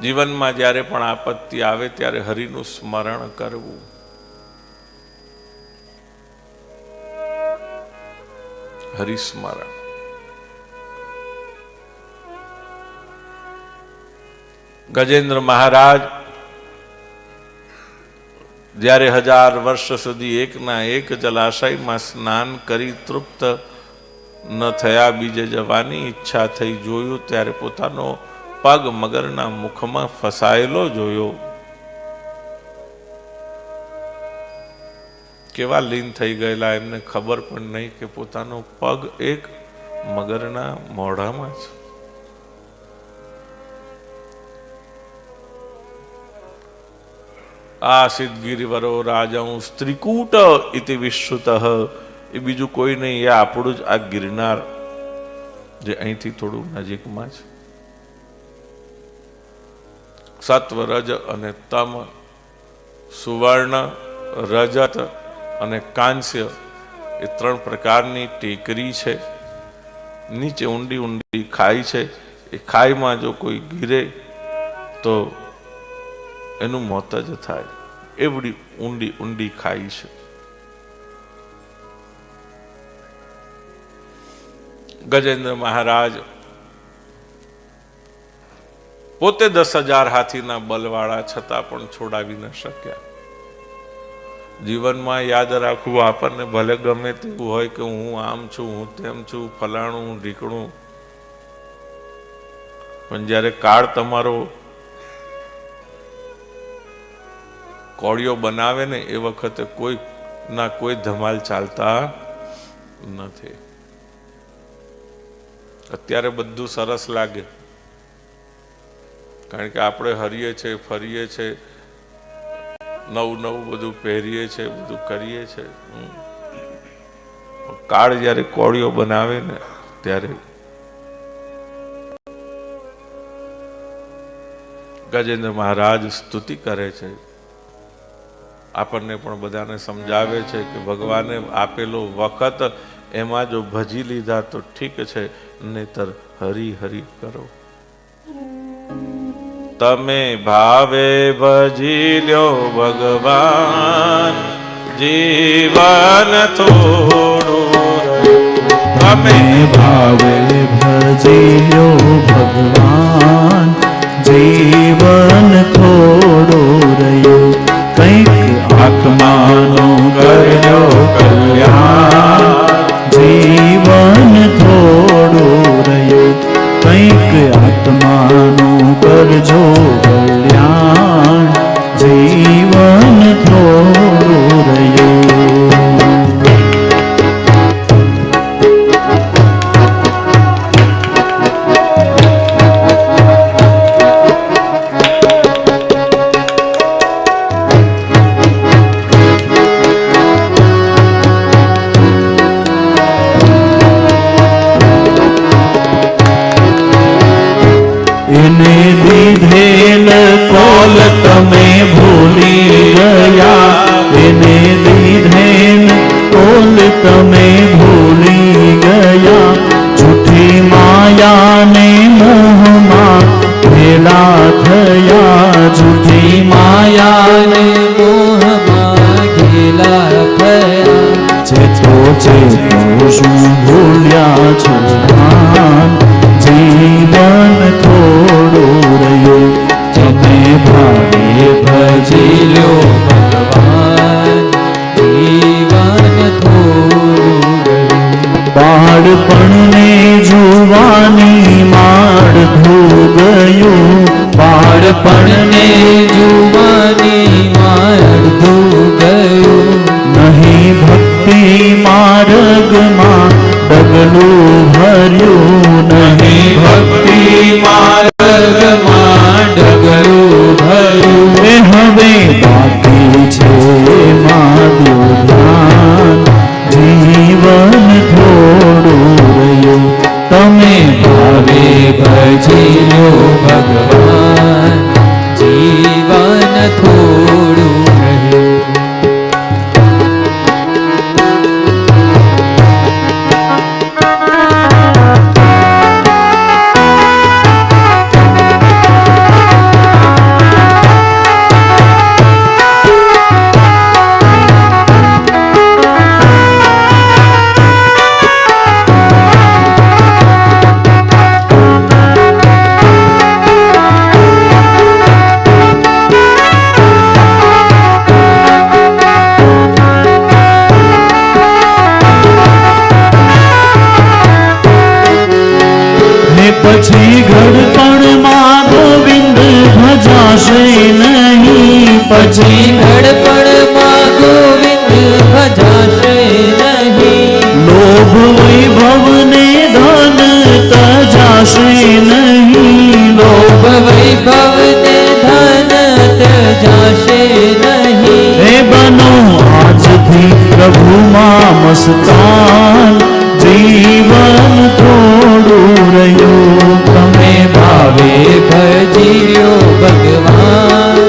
જીવનમાં જ્યારે પણ આપત્તિ આવે ત્યારે હરિનું સ્મરણ કરવું. હરિસ્મરણ. ગજેન્દ્ર મહારાજ જ્યારે 1000 વર્ષ સુધી એકના એક જલાશયમાં સ્નાન કરી તૃપ્ત ન થયા, બીજે જવાની ઈચ્છા થઈ. જોયું ત્યારે પોતાનો પગ મગરના મુખમાં ફસાયેલો જોયો. કેવા લીન થઈ ગયેલા, એમને ખબર પણ નહીં કે પોતાનો પગ એક મગરના મોઢામાં છે. આસિદ ગિરિવરો રાજંસ ત્રિકૂટ ઇતિ વિશ્રુતઃ. એ બીજું કોઈ નહીં, એ આપણું જ આ ગિરનાર જે અહીંથી થોડું નજીકમાં છે. સત્વ, રજ અને તમ, સુવર્ણ, રજત અને કાંસ્ય એ 3 પ્રકારની ટેકરી છે. નીચે ઊંડી ઊંડી ખાઈ છે. એ ખાઈમાં જો કોઈ ગીરે તો એનું મોત જ થાય. એવડી ઊંડી ઊંડી ખાઈ છે. ગજેન્દ્ર મહારાજ પોતે 10,000 હાથીના બલવાળા છતાં પણ છોડાવી ન શક્યા. જીવનમાં યાદ રાખવું, આપણને ભલે ગમે તેવું હોય કે હું આમ છું, હું તેમ છું, ફલાણું ઢીકણું, પણ જ્યારે કાળ તમારો કોળિયો બનાવે ને એ વખતે કોઈ ના કોઈ ધમાલ ચાલતા નથી. અત્યારે બધું સરસ લાગે, કારણ કે આપણે હરીએ છીએ, ફરીએ છીએ, નવું નવું બધું પહેરીએ છીએ, બધું કરીએ છીએ. કાળ જ્યારે કોળિયો બનાવે ને ત્યારે ગજેન્દ્ર મહારાજ સ્તુતિ કરે છે. આપણને પણ બધાને સમજાવે છે કે ભગવાને આપેલો વખત એમાં જો ભજી લીધા તો ઠીક છે, નહીતર હરી હરી કરો. તમે ભાવે ભજી લ્યો ભગવાન, જીવન થોડું. તમે ભાવે ભજી લ્યો ભગવાન, જીવન થોડું રહ્યું. કંઈક આત્માનું કરજો કલ્યાણ, જીવન થોડું રહ્યું. કંઈક આત્માનું કરજો કલ્યાણ, જીવન થોડું રહ્યું. એને દીધેલ કોલ તમે ભૂલી ગયા, એને દીધેલ કોલ તમે ભૂલી ગયા. જૂઠી માયાને મોહમાં ઘેલા થયા, જૂઠી માયાને મોહમાં ઘેલા થયા. ચેતો શું ભૂલ્યા છો ભાન, જીવન થોડું રહ્યું. તમે ભાવે ભજી લ્યો ભગવાન, જીવન થોડું રહ્યું. બાળપણને જુવાની માળધું ગયું, બાળપણને જુવાની માળધું ગયું. નહીં ભક્તિ માર્ગમાં ડગલું ભર્યું, નહીં ભક્તિ માર્ગમાં ડગલું ભર્યું. એ હવે બાકી છે મારું ધ્યાન, જીવન થોડું રહ્યું. તમે ભાવે ભજી લ્યો ભગવાન, જીવન થોડું રહ્યું. પછી ઘડપણમાં ગોવિંદ ભજાશે નહીં, પછી ઘડપણમાં ગોવિંદ ભજાશે નહીં, લોભ વૈભવને ધન તજાશે નહીં, લોભ વૈભવને ધન ત્યજાશે નહીં, હે બનો આજથી પ્રભુમાં મસ્તાન, જીવન થોડું રહ્યું તમે ભાવે ભજીયો ભગવાન,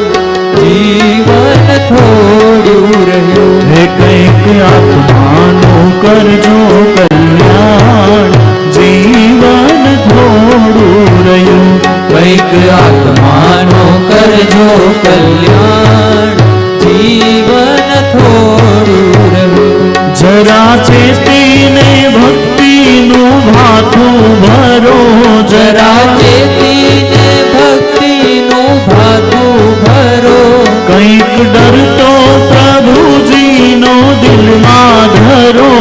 જીવન થોડું રહ્યું, હે કંઈક આત્માનું કરજો કલ્યાણ, જીવન થોડું રહ્યું કંઈક આત્માનો કરજો કલ્યાણ, જીવન થોડું રહ્યું, જરા ચેતીને ભક્તિનું ભાથું ભરો, જરા ચેતીને ભક્તિનું ભાથું ભરો, કંઈક ડરતો પ્રભુજીનો દિલમાં ધરો,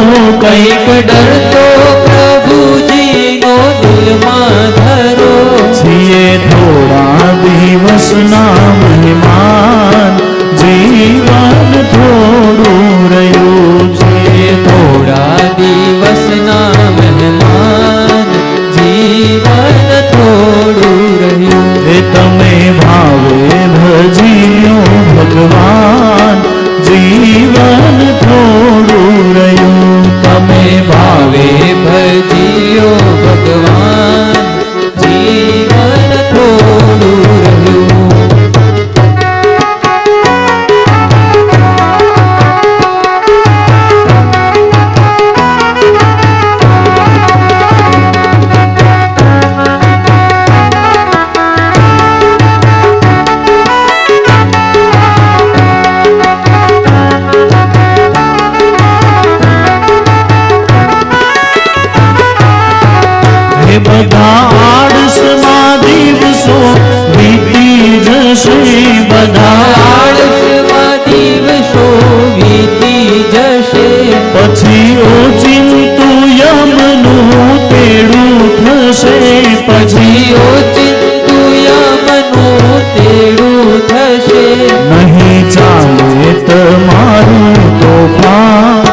કંઈક ડરતો પ્રભુજીનો દિલમાં ધરો, છીએ થોડા દિવસના મહેમાન, જીવન થોડું રહ્યું છે, થોડા દિવસના મહેમાન, જીવન થોડું રહ્યું, એ તમે ભાવે ભજીયો ભગવાન, જીવન થોડું રહ્યું તમે ભાવે ભજીયો ભગવાન, જીવન થોડું રહ્યું, એ બધા આળસમાં દિવસો વીતી જશે, બધા આળસમાં દિવસો વીતી જશે, પછી ઓચિંતું યમનું તેડું થશે, પછી ઓચિંતુ યમનું તેડું થશે, નહીં ચાલે તમારું તોફાન,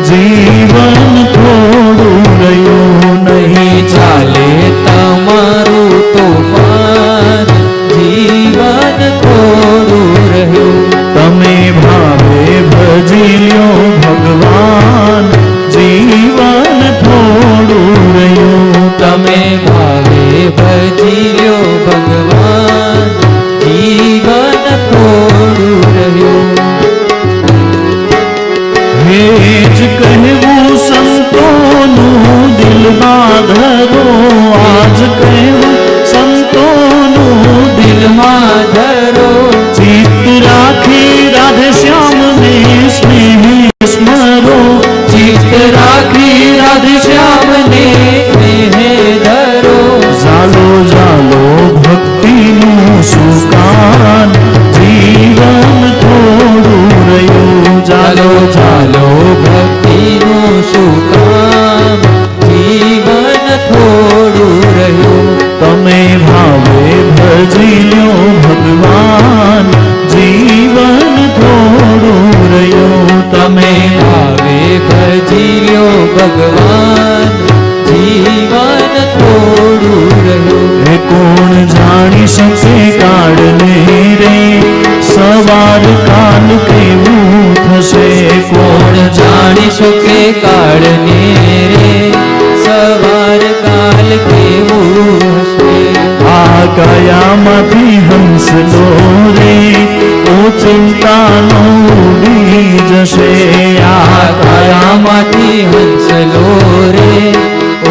જીવન થોડું રહ્યું નહીં ચાલે તમારું તોફાન, જીવન થોડું રહ્યું, તમે ભાવે ભજી લ્યો ભગવાન, જીવન થોડું રહ્યું તમે ભાવે ભજી લ્યો ભગવાન, જીવન થોડું રહ્યું, હે જ કહેવું સંતોનું દિલમાં ધરો, આજ કહેવું સંતોનું દિલમાં ધરો, ચિત્ત રાખી રાધે શ્યામને સ્નેહે સ્મરો, ચિત્ત રાખી રાધે શ્યામને સ્નેહે ધરો, ઝાલો ઝાલો ભક્તિનું સુકાન, જીવન થોડું રહ્યું ચાલો ચાલો ભક્તિનું સુકામ, જીવન થોડું રહ્યું, તમે ભાવે ભજી લ્યો ભગવાન, જીવન થોડું રહ્યું તમે ભાવે ભજી લ્યો ભગવાન, જીવન થોડું રહ્યું, એ કોણ જાણી શકે કાળને રે, સવાર કાલ કેવું થશે, કોણ જાણી શકે કાળને રે, સવાર કાલ કેવું હશે, આ કયામાંથી હંસલો રે, ઓ ચિંતાનો ઉડી જશે, આ કયામાંથી હંસલો રે,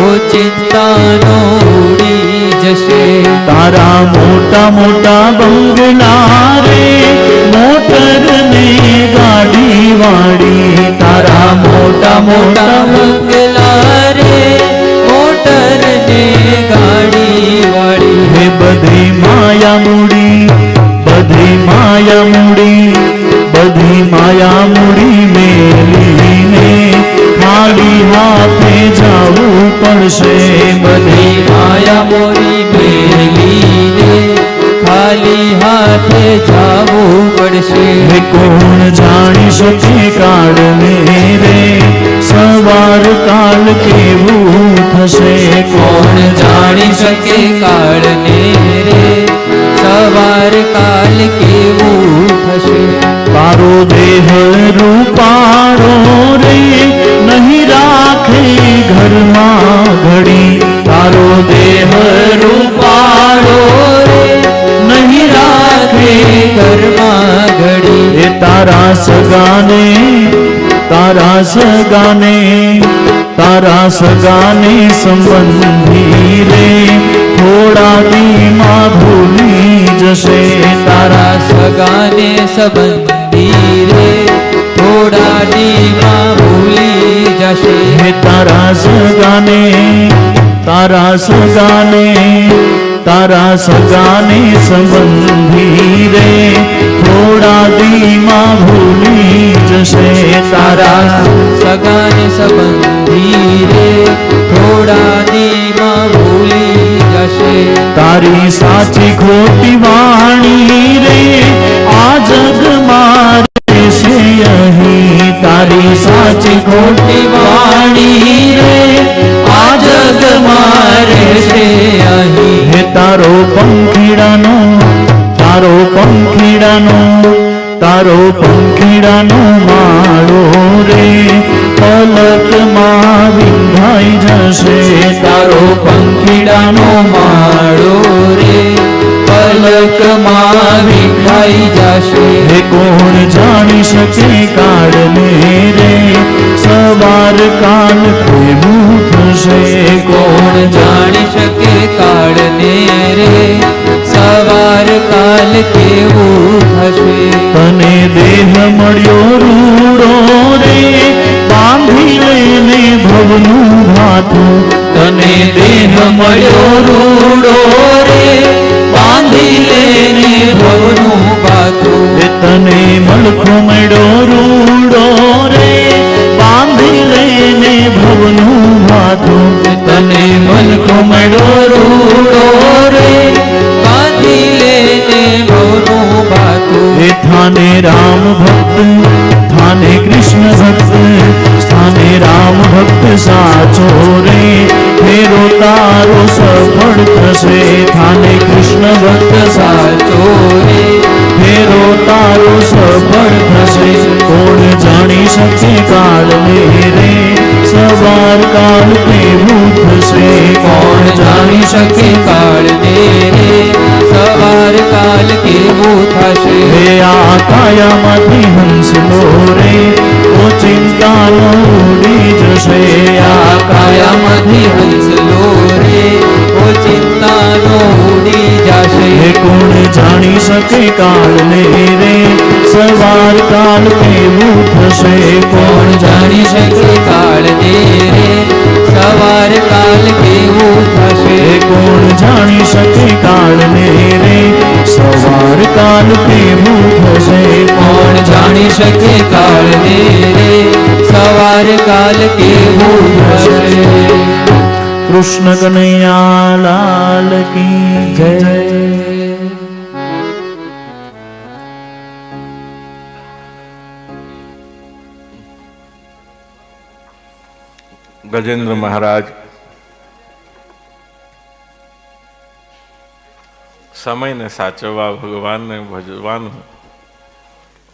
ઓ ચિંતાનો ઉડી જશે, તારા મોટા મોટા બંગલા રે, મોટર ને ગાડી વાળી, તારા મોટા મોટા બંગલા રે, મોટર ને ગાડી વાળી, હે બધી માયા મૂડી, બધી માયા મૂડી, બધી માયા મૂડી મેલીને ખાલી હાથે જાવું પડશે, બધી માયા મોરી સાથે જાવું પડશે. હે કોણ જાણી શકે કાળને રે સવાર કાલ કેવું થશે. કોણ જાણી શકે કાળને રે સવાર કાલ કેવું થશે. તારો દેહ રૂપાળો રે નહીં રાખે ઘરમાં ઘડી. તારો દેહ રૂપાળો રે નહીં રાખે ઘરમાં ઘડી. એ તારા સગાને તારા સગાને તારા સગાને સંબંધી રે થોડા દીમાં ભૂલી જશે. તારા સગાને સંબંધી રે થોડા દીમાં ભૂલી જશે. હે તારા સગાને તારા સગાને તારા સગાને સંબંધી રે થોડા દીમાં ભૂલી જશે. તારા સગાને સંબંધી રે થોડા દીમાં ભૂલી જશે. તારી સાચી ખોટી વાણી રે આ જગમાં રહેશે અહીં. તારી સાચી ખોટી વાણી રે આ જગમાં રહેશે અહીં. હે તારો પંખીડાનો તારો પંખીડાનો તારો પંખીડાનો માળો રે પલકમાં વિંધાઈ જશે. તારો પંખીડાનો માળો રે પલકમાં વિખાઈ જશે. હે કોણ જાણી શકે કાળને રે સવાર કાલ કેવું થશે. કોણ જાણી શકે કાળને રે સવાર કાલ કેવું થશે. તને દેહ મળ્યો રૂડો રે બાંધી લઈને ભવનું ભાથું. તને દેહ મળ્યો રૂડો રે બાંધી લેને ભવનું બાતું. એ તને મલખો મળ્યો રૂડો રે બાંધી લઈને ભવનું ભાથું. તને મલકો મળ્યો રૂડો રે બાંધી લેને ભવનું બાતું. એ થાને રામ ભક્ત થાને કૃષ્ણ ભક્ત સ્થાને રામ ભક્ત સાચો રે ફેરો તારો સફળ થશે. થાને કૃષ્ણ ભક્ત સાચો રે ફેરો તારો સફળ થશે. કોણ જાણી શકે કાળને રે સવાર કાલ કેવું થશે. કોણ જાણી શકે કાળને રે સવાર કાલ કેવું થશે. હે આ કાયામાંથી હંસલો રે ઓ ચિંતાનો ઉડી જશે. આ કાયામાંથી હંસલો રે ઓ ચિંતાનો ઉડી જશે. હે કોણ જાણી શકે કાળને રે સવાર કાલ કેવું થશે. કોણ જાણી શકે કાળને રે સવાર કાલ કેવું થશે. હે કોણ જાણી શકે કાળને રે સવાર કાલ કેવું થશે. કોણ જાણી શકે કાળને રે સવાર કાલ કેવું થશે. કૃષ્ણ કનૈયા લાલ કી જય. ગજેન્દ્ર મહારાજ સમયને સાચવવા ભગવાનને ભજવાનું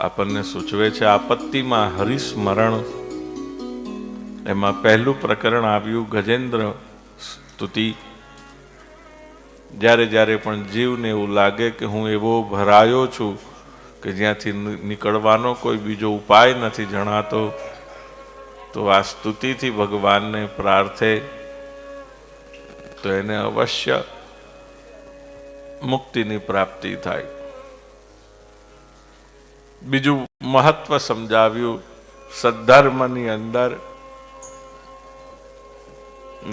આપણને સૂચવે છે. આપત્તિમાં હરિસ્મરણ એમાં પહેલું પ્રકરણ આવ્યું ગજેન્દ્ર સ્તુતિ. જ્યારે જ્યારે પણ જીવને એવું લાગે કે હું એવો ભરાયો છું કે જ્યાંથી નીકળવાનો કોઈ બીજો ઉપાય નથી જણાતો, તો આ સ્તુતિથી ભગવાનને પ્રાર્થે તો એને અવશ્ય મુક્તિની પ્રાપ્તિ થાય. બીજું મહત્વ સમજાવ્યું સદ્ધર્મની અંદર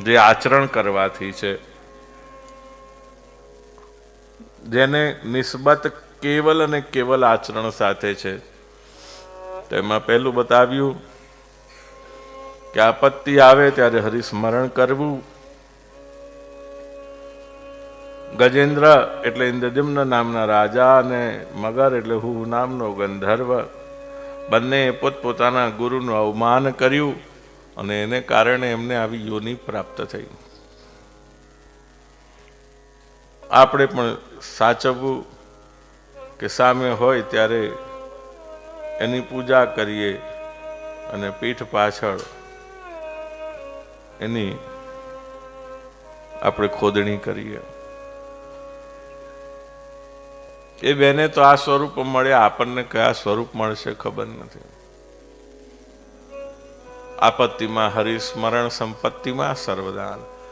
જે આચરણ કરવાથી છે, જેને નિસ્બત કેવલ અને કેવલ આચરણ સાથે છે. તેમાં પહેલું બતાવ્યું કે આપત્તિ આવે ત્યારે હરિસ્મરણ કરવું, ગજેન્દ્ર એટલે ઇન્દ્રજમ્ન નામના રાજા અને મગર એટલે હું નામનો ગંધર્વ બંને પોતપોતાના ગુરુનું અવમાન કર્યું અને એને કારણે એમને આવી યોનિ પ્રાપ્ત થઈ. આપણે પણ સાચવવું કે સામે હોય ત્યારે એની પૂજા કરીએ અને પીઠ પાછળ એની આપણે ખોદણી કરીએ. એ બેને તો આ સ્વરૂપ મળ્યા, આપણને કયા સ્વરૂપ મળશે ખબર નથી. આપત્તિમાં હરિસ્મરણ, સંપત્તિમાં સર્વદાન.